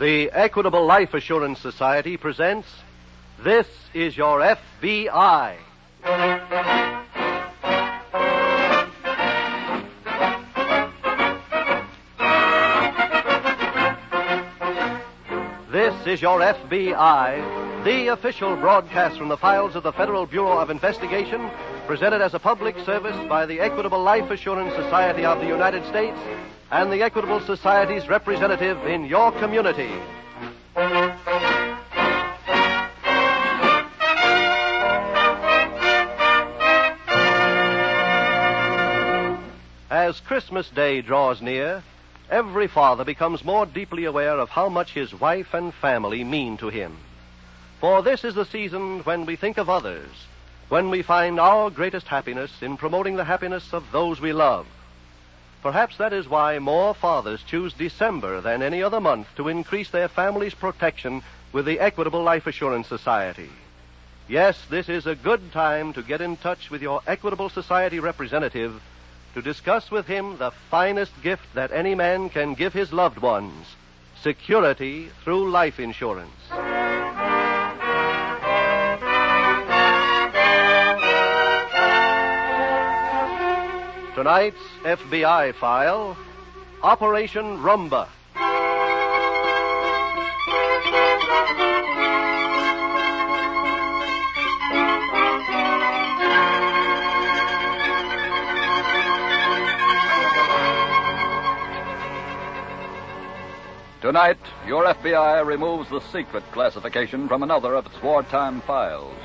The Equitable Life Assurance Society presents This Is Your FBI. This is Your FBI, the official broadcast from the files of the Federal Bureau of Investigation, presented as a public service by the Equitable Life Assurance Society of the United States and the Equitable Society's representative in your community. As Christmas Day draws near, every father becomes more deeply aware of how much his wife and family mean to him. For this is the season when we think of others, when we find our greatest happiness in promoting the happiness of those we love. Perhaps that is why more fathers choose December than any other month to increase their family's protection with the Equitable Life Assurance Society. Yes, this is a good time to get in touch with your Equitable Society representative to discuss with him the finest gift that any man can give his loved ones, security through life insurance. Tonight's FBI file, Operation Rhumba. Tonight, your FBI removes the secret classification from another of its wartime files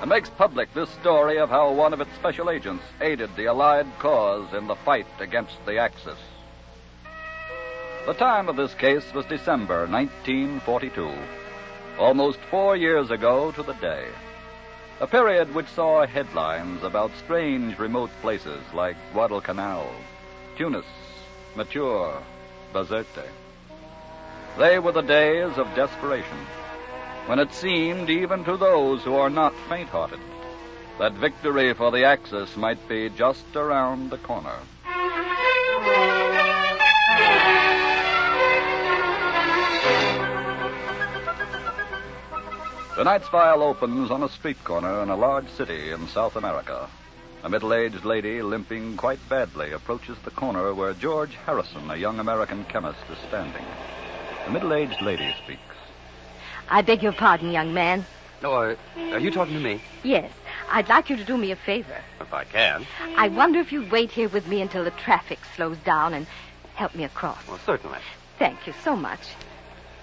and makes public this story of how one of its special agents aided the Allied cause in the fight against the Axis. The time of this case was December 1942, almost 4 years ago to the day, a period which saw headlines about strange remote places like Guadalcanal, Tunis, Mature, Bazerte. They were the days of desperation, when it seemed, even to those who are not faint-hearted, that victory for the Axis might be just around the corner. Tonight's file opens on a street corner in a large city in South America. A middle-aged lady, limping quite badly, approaches the corner where George Harrison, a young American chemist, is standing. The middle-aged lady speaks. I beg your pardon, young man. No, are you talking to me? Yes, I'd like you to do me a favor. If I can. I wonder if you'd wait here with me until the traffic slows down and help me across. Well, certainly. Thank you so much.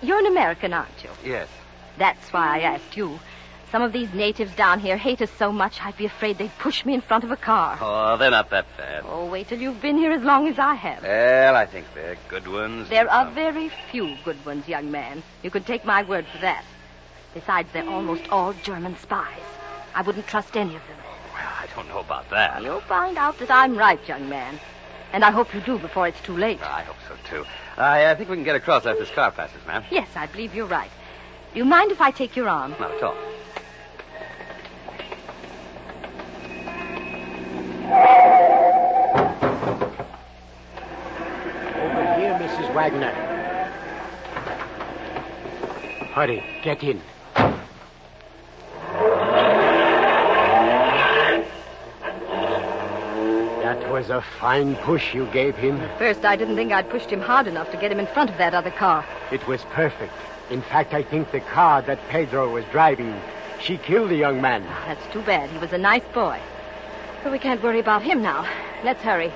You're an American, aren't you? Yes. That's why I asked you. Some of these natives down here hate us so much I'd be afraid they'd push me in front of a car. Oh, they're not that bad. Oh, wait till you've been here as long as I have. Well, I think they're good ones. There are very few good ones, young man. You can take my word for that. Besides, they're almost all German spies. I wouldn't trust any of them. Well, I don't know about that. You'll find out that I'm right, young man. And I hope you do before it's too late. I hope so, too. I think we can get across after this car passes, ma'am. Yes, I believe you're right. Do you mind if I take your arm? Not at all. Over here, Mrs. Wagner. Hurry, get in. That was a fine push you gave him. First, I didn't think I'd pushed him hard enough to get him in front of that other car. It was perfect. In fact, I think the car that Pedro was driving, she killed the young man. That's too bad. He was a nice boy. But we can't worry about him now. Let's hurry.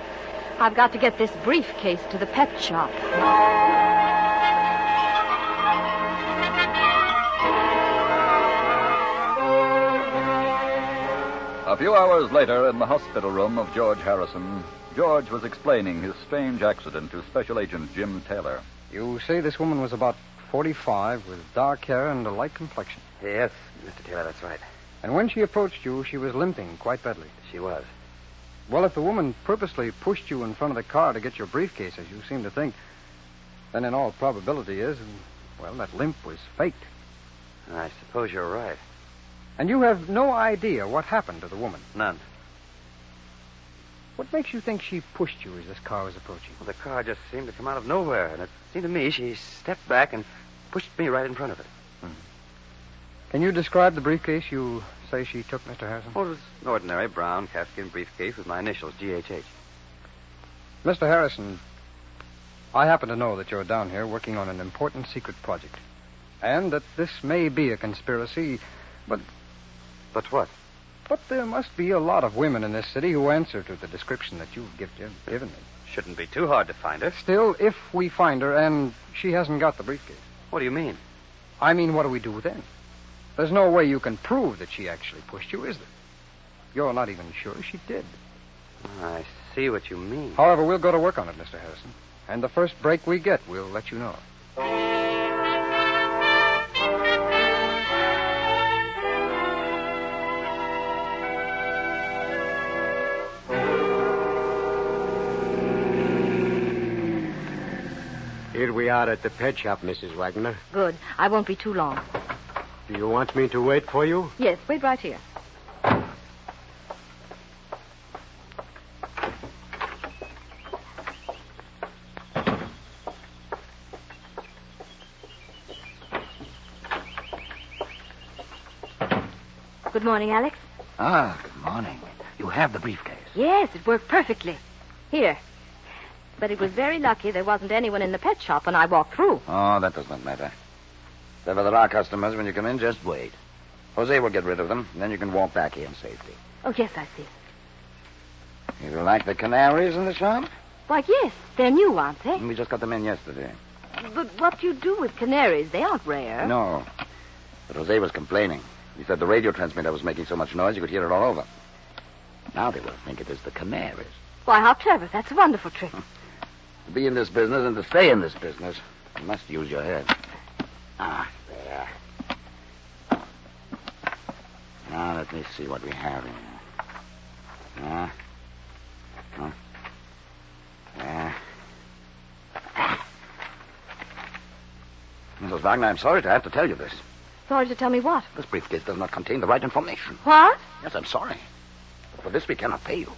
I've got to get this briefcase to the pet shop. A few hours later, in the hospital room of George Harrison, George was explaining his strange accident to Special Agent Jim Taylor. You say this woman was about 45 with dark hair and a light complexion. Yes, Mr. Taylor, that's right. And when she approached you, she was limping quite badly. She was. Well, if the woman purposely pushed you in front of the car to get your briefcase, as you seem to think, then in all probability that limp was faked. I suppose you're right. And you have no idea what happened to the woman? None. What makes you think she pushed you as this car was approaching? Well, the car just seemed to come out of nowhere, and it seemed to me she stepped back and pushed me right in front of it. Can you describe the briefcase you say she took, Mr. Harrison? Oh, it was an ordinary brown calfskin briefcase with my initials, GHH. Mr. Harrison, I happen to know that you're down here working on an important secret project. And that this may be a conspiracy, but... But what? But there must be a lot of women in this city who answer to the description that you've given me. Shouldn't be too hard to find her. Still, if we find her and she hasn't got the briefcase... What do you mean? I mean, what do we do then? There's no way you can prove that she actually pushed you, is there? You're not even sure she did. I see what you mean. However, we'll go to work on it, Mr. Harrison. And the first break we get, we'll let you know. Here we are at the pet shop, Mrs. Wagner. Good. I won't be too long. Do you want me to wait for you? Yes, wait right here. Good morning, Alex. Ah, good morning. You have the briefcase. Yes, it worked perfectly. Here. But it was very lucky there wasn't anyone in the pet shop when I walked through. Oh, that does not matter. If ever there are customers when you come in, just wait. Jose will get rid of them, and then you can walk back here in safety. Oh, yes, I see. You like the canaries in the shop? Why, yes, they're new, aren't they? We just got them in yesterday. But what do you do with canaries? They aren't rare. No. But Jose was complaining. He said the radio transmitter was making so much noise you could hear it all over. Now they will think it is the canaries. Why, how clever. That's a wonderful trick. To be in this business and to stay in this business, you must use your head. Ah, there. Now, let me see what we have in here. Mrs. Wagner, I'm sorry to have to tell you this. Sorry to tell me what? This briefcase does not contain the right information. What? Yes, I'm sorry. But for this, we cannot pay you.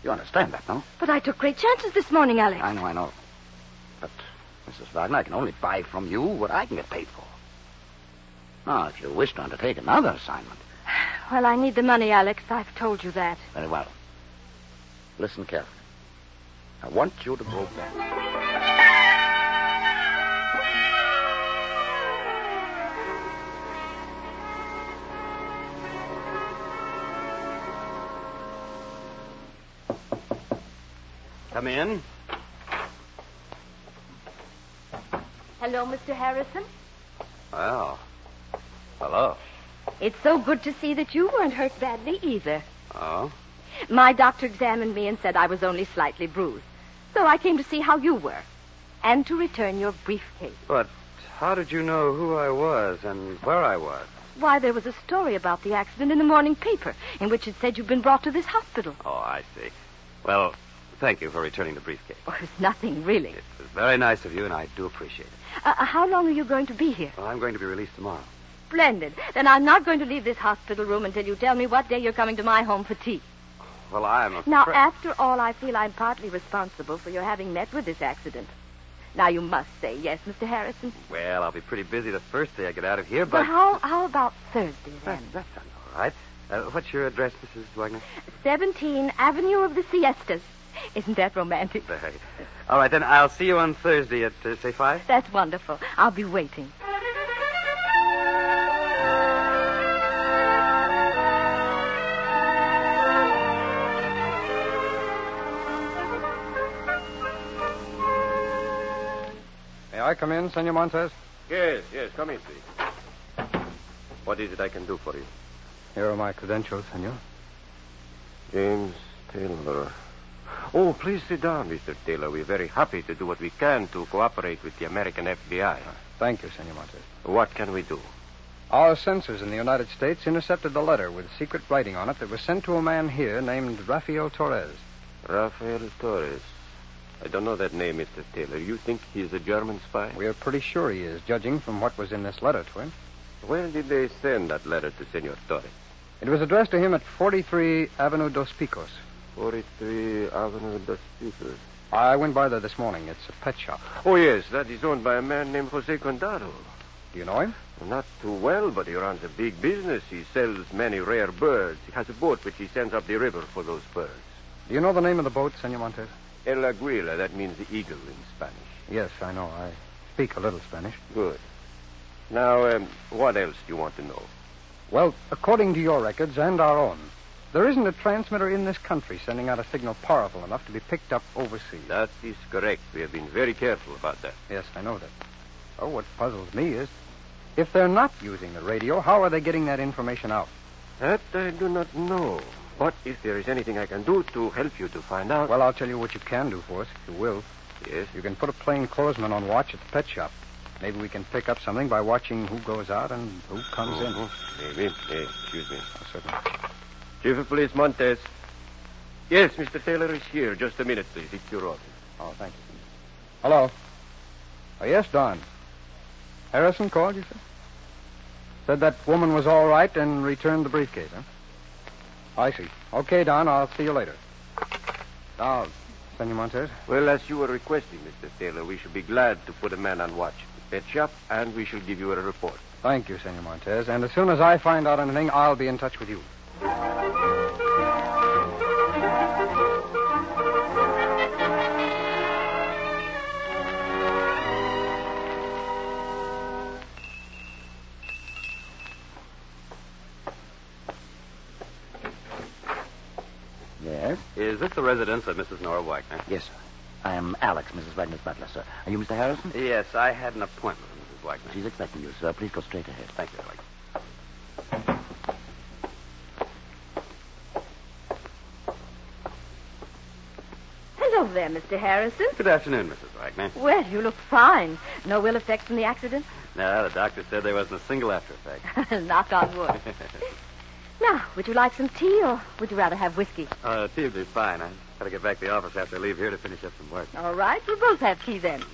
You understand that, no? But I took great chances this morning, Alex. I know. But, Mrs. Wagner, I can only buy from you what I can get paid for. Now, if you wish to undertake another assignment... Well, I need the money, Alex. I've told you that. Very well. Listen carefully. I want you to go back. Come in. Hello, Mr. Harrison. Well, hello. It's so good to see that you weren't hurt badly either. Oh? My doctor examined me and said I was only slightly bruised. So I came to see how you were. And to return your briefcase. But how did you know who I was and where I was? Why, there was a story about the accident in the morning paper in which it said you'd been brought to this hospital. Oh, I see. Well, thank you for returning the briefcase. Oh, it's nothing, really. It was very nice of you, and I do appreciate it. How long are you going to be here? Well, I'm going to be released tomorrow. Splendid. Then I'm not going to leave this hospital room until you tell me what day you're coming to my home for tea. Well, I'm afraid... Now, after all, I feel I'm partly responsible for your having met with this accident. Now, you must say yes, Mr. Harrison. Well, I'll be pretty busy the first day I get out of here, but... Well, how about Thursday, then? That sounds all right. What's your address, Mrs. Wagner? 17 Avenue of the Siestas. Isn't that romantic? Right. All right, then I'll see you on Thursday at, say, 5? That's wonderful. I'll be waiting. May I come in, Senor Montez? Yes, come in, please. What is it I can do for you? Here are my credentials, senor. James Taylor. Oh, please sit down, Mr. Taylor. We're very happy to do what we can to cooperate with the American FBI. Thank you, Senor Montez. What can we do? Our censors in the United States intercepted a letter with secret writing on it that was sent to a man here named Rafael Torres. Rafael Torres. I don't know that name, Mr. Taylor. You think he's a German spy? We are pretty sure he is, judging from what was in this letter to him. Where did they send that letter to Senor Torres? It was addressed to him at 43 Avenue Dos Picos. 43 Avenue Dos Picos. I went by there this morning. It's a pet shop. Oh, yes. That is owned by a man named Jose Condado. Do you know him? Not too well, but he runs a big business. He sells many rare birds. He has a boat which he sends up the river for those birds. Do you know the name of the boat, Senor Montez? El Aguila. That means the eagle in Spanish. Yes, I know. I speak a little Spanish. Good. Now, what else do you want to know? Well, according to your records and our own, there isn't a transmitter in this country sending out a signal powerful enough to be picked up overseas. That is correct. We have been very careful about that. Yes, I know that. Oh, what puzzles me is, if they're not using the radio, how are they getting that information out? That I do not know. But if there is anything I can do to help you to find out... Well, I'll tell you what you can do for us, if you will. Yes? You can put a plainclothesman on watch at the pet shop. Maybe we can pick up something by watching who goes out and who comes in. Maybe. Excuse me. Oh, certainly. Chief of Police Montez. Yes, Mr. Taylor is here. Just a minute, please. It's your office. Oh, thank you. Hello. Oh, yes, Don. Harrison called, you said? Said that woman was all right and returned the briefcase, huh? I see. Okay, Don, I'll see you later. Now, Senor Montez. Well, as you were requesting, Mr. Taylor, we shall be glad to put a man on watch at the pet shop, and we shall give you a report. Thank you, Senor Montez. And as soon as I find out anything, I'll be in touch with you. Yes? Is this the residence of Mrs. Nora Wagner? Yes, sir. I am Alex, Mrs. Wagner's butler, sir. Are you Mr. Harrison? Yes, I had an appointment with Mrs. Wagner. She's expecting you, sir. Please go straight ahead. Thank you, Alex. Hello there, Mr. Harrison. Good afternoon, Mrs. Wagner. Well, you look fine. No ill effects from the accident? No, the doctor said there wasn't a single after effect. Knock on wood. Now, would you like some tea, or would you rather have whiskey? Tea would be fine. I've got to get back to the office after I leave here to finish up some work. All right, we'll both have tea then.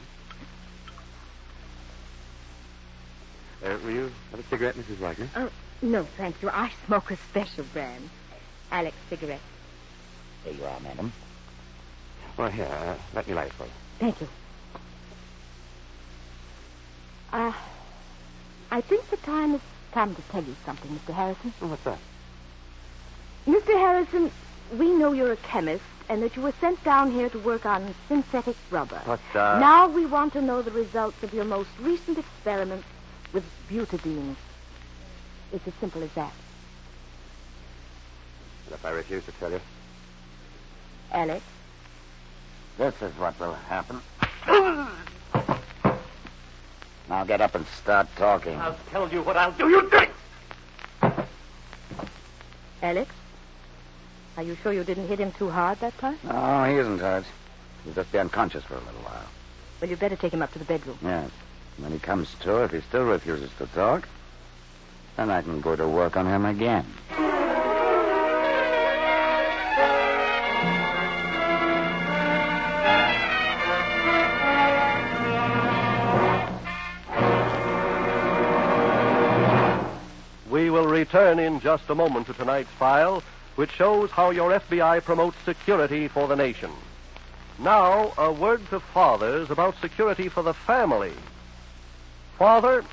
Will you have a cigarette, Mrs. Wagner? Oh, no, thank you. I smoke a special brand. Alex cigarette. Here you are, madam. Well, here, let me light it for you. Thank you. I think the time has come to tell you something, Mr. Harrison. Oh, what's that? Mr. Harrison, we know you're a chemist and that you were sent down here to work on synthetic rubber. But, Now we want to know the results of your most recent experiments with butadiene. It's as simple as that. And if I refuse to tell you? Alex? This is what will happen. Now get up and start talking. I'll tell you what I'll do, you drink! Alex? Are you sure you didn't hit him too hard that time? No, he isn't hurt. He'll just be unconscious for a little while. Well, you'd better take him up to the bedroom. Yes. When he comes to, if he still refuses to talk, then I can go to work on him again. We will return in just a moment to tonight's file, which shows how your FBI promotes security for the nation. Now, a word to fathers about security for the family. Father,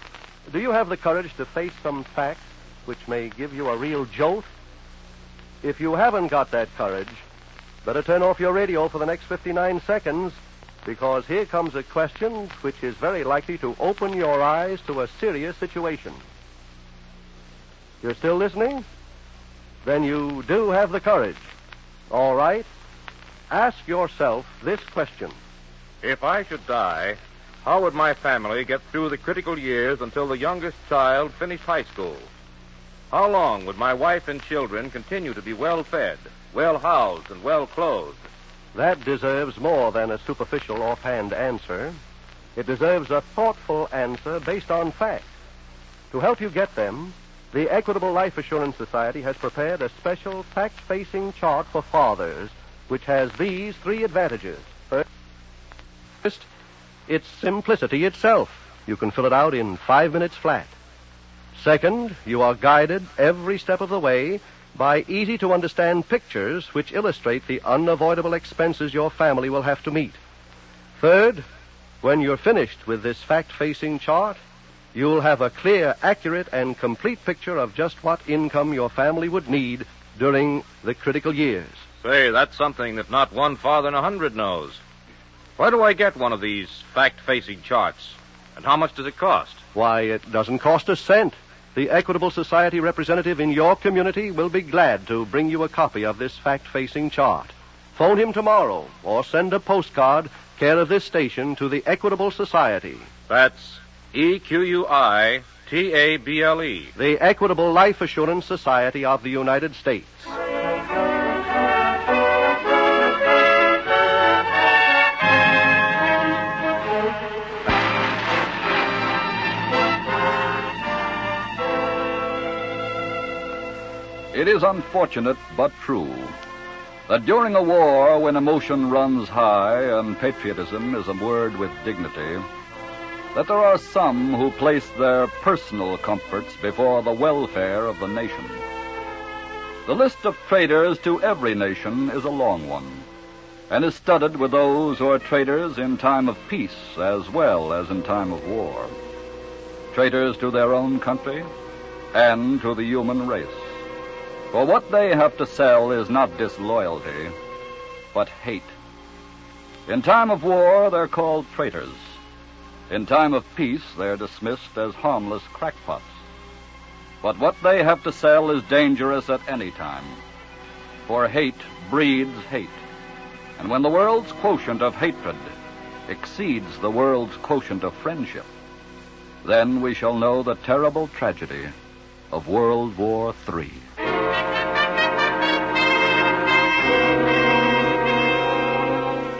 do you have the courage to face some facts which may give you a real jolt? If you haven't got that courage, better turn off your radio for the next 59 seconds, because here comes a question which is very likely to open your eyes to a serious situation. You're still listening? Then you do have the courage. All right. Ask yourself this question. If I should die, how would my family get through the critical years until the youngest child finished high school? How long would my wife and children continue to be well-fed, well-housed, and well-clothed? That deserves more than a superficial offhand answer. It deserves a thoughtful answer based on facts. To help you get them, the Equitable Life Assurance Society has prepared a special tax-facing chart for fathers, which has these 3 advantages. First, it's simplicity itself. You can fill it out in 5 minutes flat. Second, you are guided every step of the way by easy-to-understand pictures which illustrate the unavoidable expenses your family will have to meet. Third, when you're finished with this fact-facing chart, you'll have a clear, accurate, and complete picture of just what income your family would need during the critical years. Say, that's something that not one father in 100 knows. Where do I get one of these fact-facing charts? And how much does it cost? Why, it doesn't cost a cent. The Equitable Society representative in your community will be glad to bring you a copy of this fact-facing chart. Phone him tomorrow or send a postcard, care of this station, to the Equitable Society. That's EQUITABLE. The Equitable Life Assurance Society of the United States. It is unfortunate but true that during a war when emotion runs high and patriotism is a word with dignity, that there are some who place their personal comforts before the welfare of the nation. The list of traitors to every nation is a long one, and is studded with those who are traitors in time of peace as well as in time of war. Traitors to their own country and to the human race. For what they have to sell is not disloyalty, but hate. In time of war, they're called traitors. In time of peace, they're dismissed as harmless crackpots. But what they have to sell is dangerous at any time. For hate breeds hate. And when the world's quotient of hatred exceeds the world's quotient of friendship, then we shall know the terrible tragedy of World War III.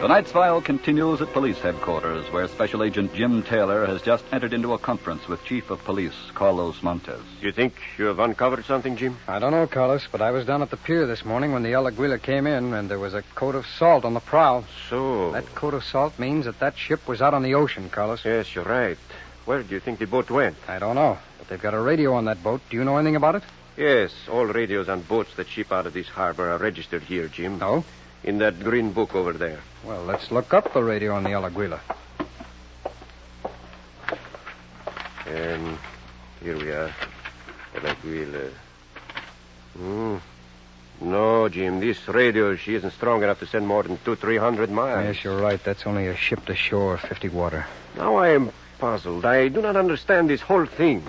Tonight's file continues at police headquarters, where Special Agent Jim Taylor has just entered into a conference with Chief of Police Carlos Montes. You think you have uncovered something, Jim? I don't know, Carlos, but I was down at the pier this morning when the El Aguila came in, and there was a coat of salt on the prow. So? That coat of salt means that ship was out on the ocean, Carlos. Yes, you're right. Where do you think the boat went? I don't know, but they've got a radio on that boat. Do you know anything about it? Yes, all radios on boats that ship out of this harbor are registered here, Jim. Oh? In that green book over there. Well, let's look up the radio on the El Aguila. And here we are. El Aguila. No, Jim, this radio, she isn't strong enough to send more than 200-300 miles. Yes, you're right. That's only a ship to shore, 50 water. Now I am puzzled. I do not understand this whole thing.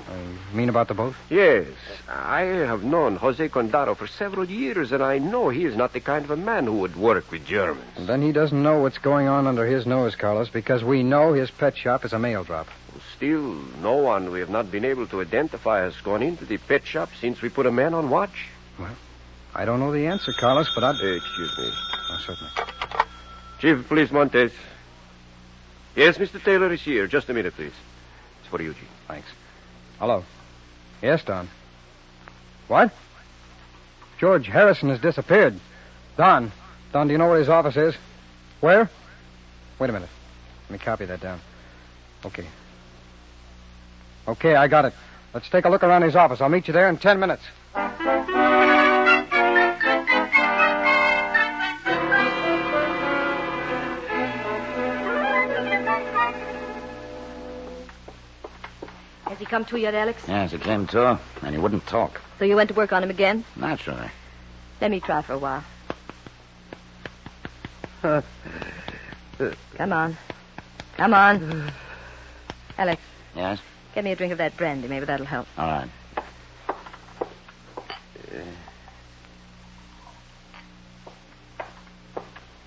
You mean about the boat? Yes. I have known Jose Condado for several years, and I know he is not the kind of a man who would work with Germans. And then he doesn't know what's going on under his nose, Carlos, because we know his pet shop is a mail drop. Still, no one we have not been able to identify has gone into the pet shop since we put a man on watch. Well, I don't know the answer, Carlos, but I'd... Excuse me. Oh, certainly. Chief of Police Montes. Yes, Mr. Taylor is here. Just a minute, please. It's for you, Chief. Thanks. Hello. Yes, Don. What? George Harrison has disappeared. Don, do you know where his office is? Where? Wait a minute. Let me copy that down. Okay. Okay, I got it. Let's take a look around his office. I'll meet you there in 10 minutes. Has he come to yet, Alex? Yes, he came to, and he wouldn't talk. So you went to work on him again? Naturally. Let me try for a while. Come on. Come on. Alex. Yes? Get me a drink of that brandy. Maybe that'll help. All right.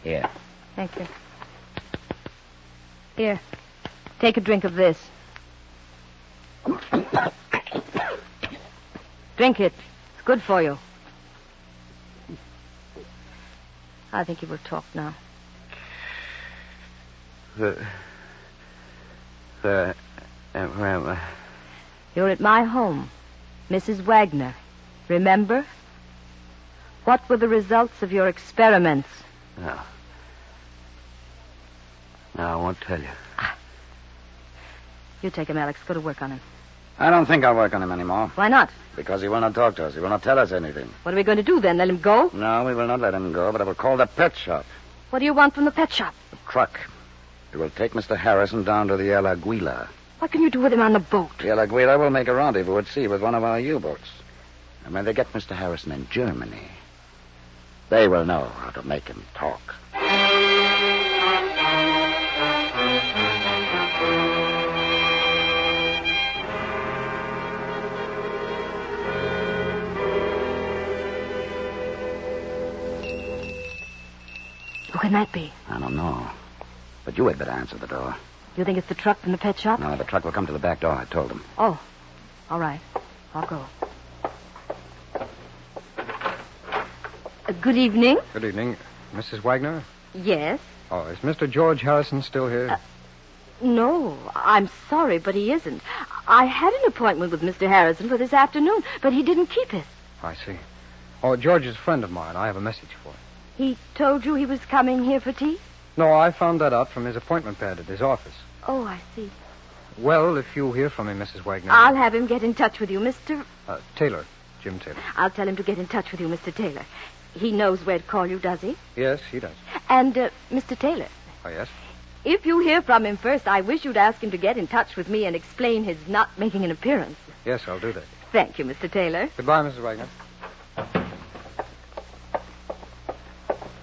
Here. Thank you. Here. Take a drink of this. Drink it. It's good for you. I think you will talk now. Where am I? You're at my home, Mrs. Wagner. Remember? What were the results of your experiments? No. No, I won't tell you. You take him, Alex. Go to work on him. I don't think I'll work on him anymore. Why not? Because he will not talk to us. He will not tell us anything. What are we going to do then? Let him go? No, we will not let him go, but I will call the pet shop. What do you want from the pet shop? The truck. It will take Mr. Harrison down to the El Aguila. What can you do with him on the boat? The El Aguila will make a rendezvous at sea with one of our U-boats. And when they get Mr. Harrison in Germany, they will know how to make him talk. Who can that be? I don't know. But you had better answer the door. You think it's the truck from the pet shop? No, the truck will come to the back door, I told them. Oh, all right. I'll go. Good evening. Good evening. Mrs. Wagner? Yes? Oh, is Mr. George Harrison still here? No, I'm sorry, but he isn't. I had an appointment with Mr. Harrison for this afternoon, but he didn't keep it. I see. Oh, George is a friend of mine. I have a message for him. He told you he was coming here for tea? No, I found that out from his appointment pad at his office. Oh, I see. Well, if you hear from him, Mrs. Wagner... I'll have him get in touch with you, Mr... Taylor. Jim Taylor. I'll tell him to get in touch with you, Mr. Taylor. He knows where to call you, does he? Yes, he does. And, Mr. Taylor. Oh, yes? If you hear from him first, I wish you'd ask him to get in touch with me and explain his not making an appearance. Yes, I'll do that. Thank you, Mr. Taylor. Goodbye, Mrs. Wagner.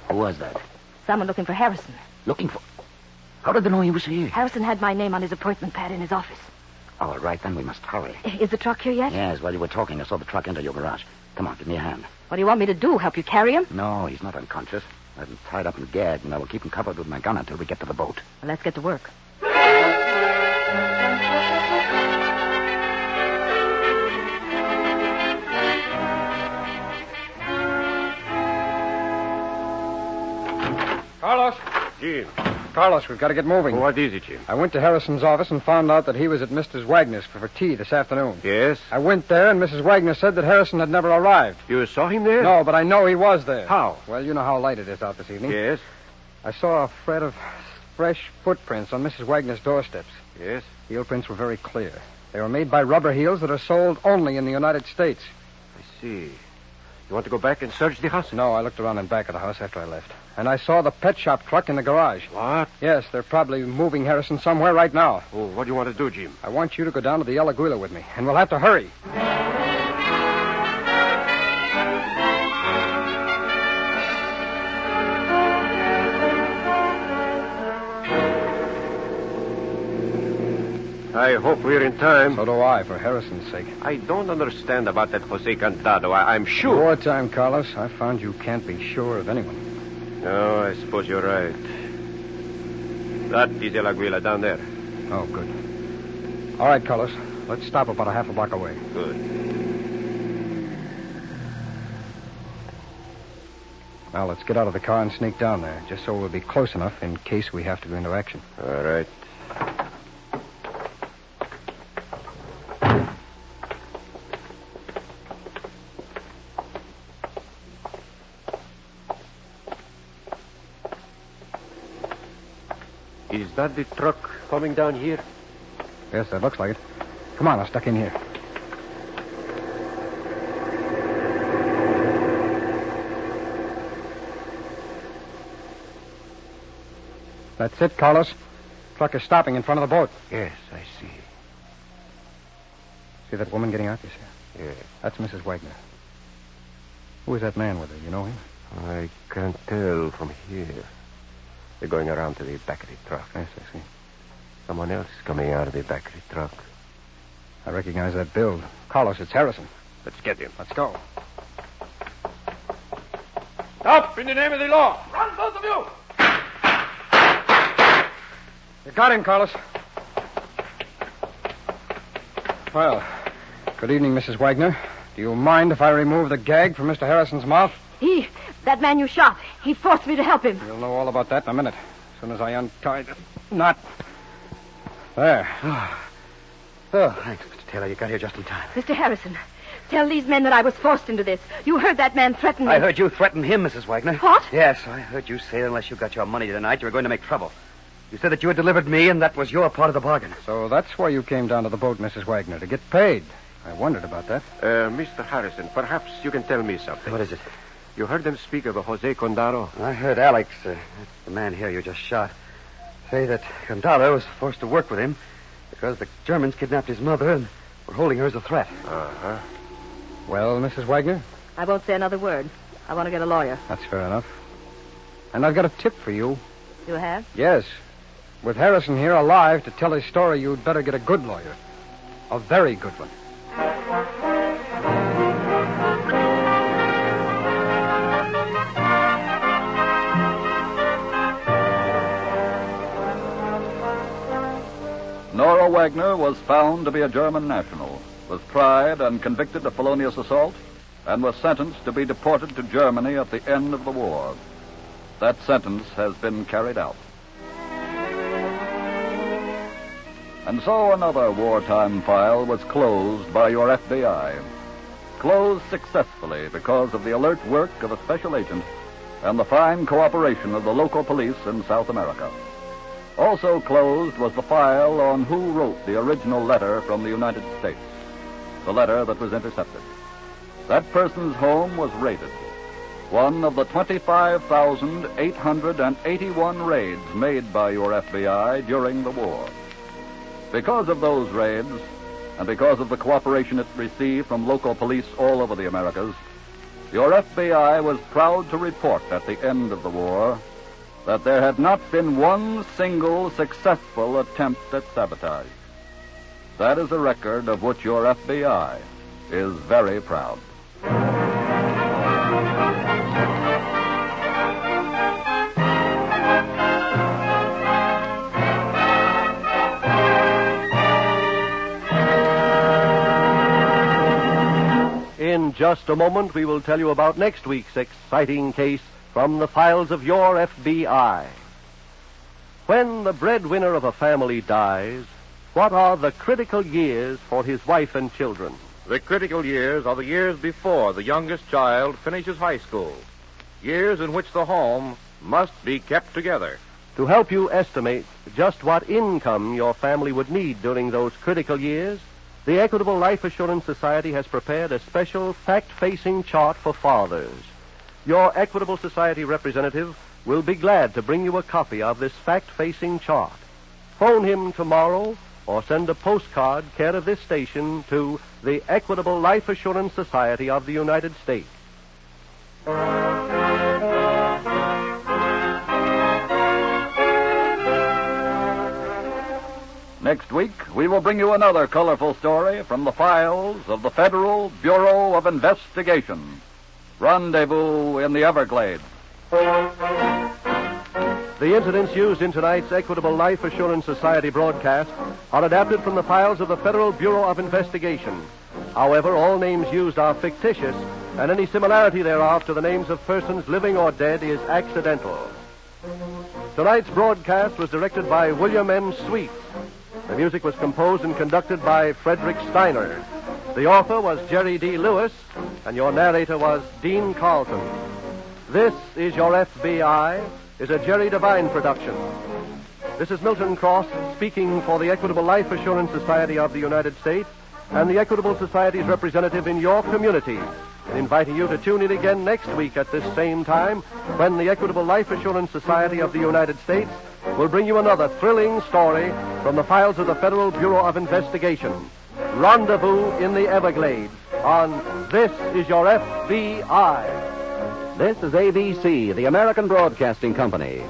Who was that? Someone looking for Harrison. Looking for... How did they know he was here? Harrison had my name on his appointment pad in his office. All right, then we must hurry. Is the truck here yet? Yes, while you were talking, I saw the truck enter your garage. Come on, give me a hand. What do you want me to do? Help you carry him? No, he's not unconscious. I have him tied up and gagged, and I will keep him covered with my gun until we get to the boat. Well, let's get to work. Carlos! Jim. Carlos, we've got to get moving. What is it, Jim? I went to Harrison's office and found out that he was at Mrs. Wagner's for tea this afternoon. Yes? I went there, and Mrs. Wagner said that Harrison had never arrived. You saw him there? No, but I know he was there. How? Well, you know how light it is out this evening. Yes? I saw a thread of fresh footprints on Mrs. Wagner's doorsteps. Yes? Heel prints were very clear. They were made by rubber heels that are sold only in the United States. I see. You want to go back and search the house? No, I looked around in back of the house after I left. And I saw the pet shop truck in the garage. What? Yes, they're probably moving Harrison somewhere right now. Oh, what do you want to do, Jim? I want you to go down to the El Aguila with me, and we'll have to hurry. I hope we're in time. So do I, for Harrison's sake. I don't understand about that Jose Cantado. I'm sure. Wartime, Carlos. I found you can't be sure of anyone. No, I suppose you're right. That is El Aguila down there. Oh, good. All right, Carlos. Let's stop about a half a block away. Good. Now, let's get out of the car and sneak down there, just so we'll be close enough in case we have to go into action. All right. Is that the truck coming down here? Yes, that looks like it. Come on, I'll stuck in here. That's it, Carlos. Truck is stopping in front of the boat. Yes, I see. See that woman getting out, you see? Yes. That's Mrs. Wagner. Who is that man with her? You know him? I can't tell from here. They're going around to the back of the truck. Yes, I see. Someone else is coming out of the back of the truck. I recognize that build. Carlos, it's Harrison. Let's get him. Let's go. Stop in the name of the law. Run, both of you. You got him, Carlos. Well, good evening, Mrs. Wagner. Do you mind if I remove the gag from Mr. Harrison's mouth? That man you shot, he forced me to help him. You'll know all about that in a minute. As soon as I untie the knot. There. Oh, thanks, Mr. Taylor. You got here just in time. Mr. Harrison, tell these men that I was forced into this. You heard that man threaten me. I heard you threaten him, Mrs. Wagner. What? Yes, I heard you say that unless you got your money tonight, you were going to make trouble. You said that you had delivered me, and that was your part of the bargain. So that's why you came down to the boat, Mrs. Wagner, to get paid. I wondered about that. Mr. Harrison, perhaps you can tell me something. What is it? You heard them speak of a Jose Condaro? I heard Alex, that's the man here you just shot, say that Condaro was forced to work with him because the Germans kidnapped his mother and were holding her as a threat. Uh-huh. Well, Mrs. Wagner? I won't say another word. I want to get a lawyer. That's fair enough. And I've got a tip for you. You have? Yes. With Harrison here alive to tell his story, you'd better get a good lawyer. A very good one. Nora Wagner was found to be a German national, was tried and convicted of felonious assault, and was sentenced to be deported to Germany at the end of the war. That sentence has been carried out. And so another wartime file was closed by your FBI. Closed successfully because of the alert work of a special agent and the fine cooperation of the local police in South America. Also closed was the file on who wrote the original letter from the United States, the letter that was intercepted. That person's home was raided, one of the 25,881 raids made by your FBI during the war. Because of those raids, and because of the cooperation it received from local police all over the Americas, your FBI was proud to report at the end of the war that there had not been one single successful attempt at sabotage. That is a record of which your FBI is very proud. In just a moment, we will tell you about next week's exciting case from the files of your FBI. When the breadwinner of a family dies, what are the critical years for his wife and children? The critical years are the years before the youngest child finishes high school, years in which the home must be kept together. To help you estimate just what income your family would need during those critical years, the Equitable Life Assurance Society has prepared a special fact-facing chart for fathers. Your Equitable Society representative will be glad to bring you a copy of this fact-facing chart. Phone him tomorrow or send a postcard care of this station to the Equitable Life Assurance Society of the United States. Next week, we will bring you another colorful story from the files of the Federal Bureau of Investigation. Rendezvous in the Everglades. The incidents used in tonight's Equitable Life Assurance Society broadcast are adapted from the files of the Federal Bureau of Investigation. However, all names used are fictitious, and any similarity thereof to the names of persons living or dead is accidental. Tonight's broadcast was directed by William M. Sweet. The music was composed and conducted by Frederick Steiner. The author was Jerry D. Lewis, and your narrator was Dean Carleton. This is Your FBI is a Jerry Devine production. This is Milton Cross speaking for the Equitable Life Assurance Society of the United States and the Equitable Society's representative in your community, and inviting you to tune in again next week at this same time when the Equitable Life Assurance Society of the United States will bring you another thrilling story from the files of the Federal Bureau of Investigation. Rendezvous in the Everglades on This Is Your FBI. This is ABC, the American Broadcasting Company.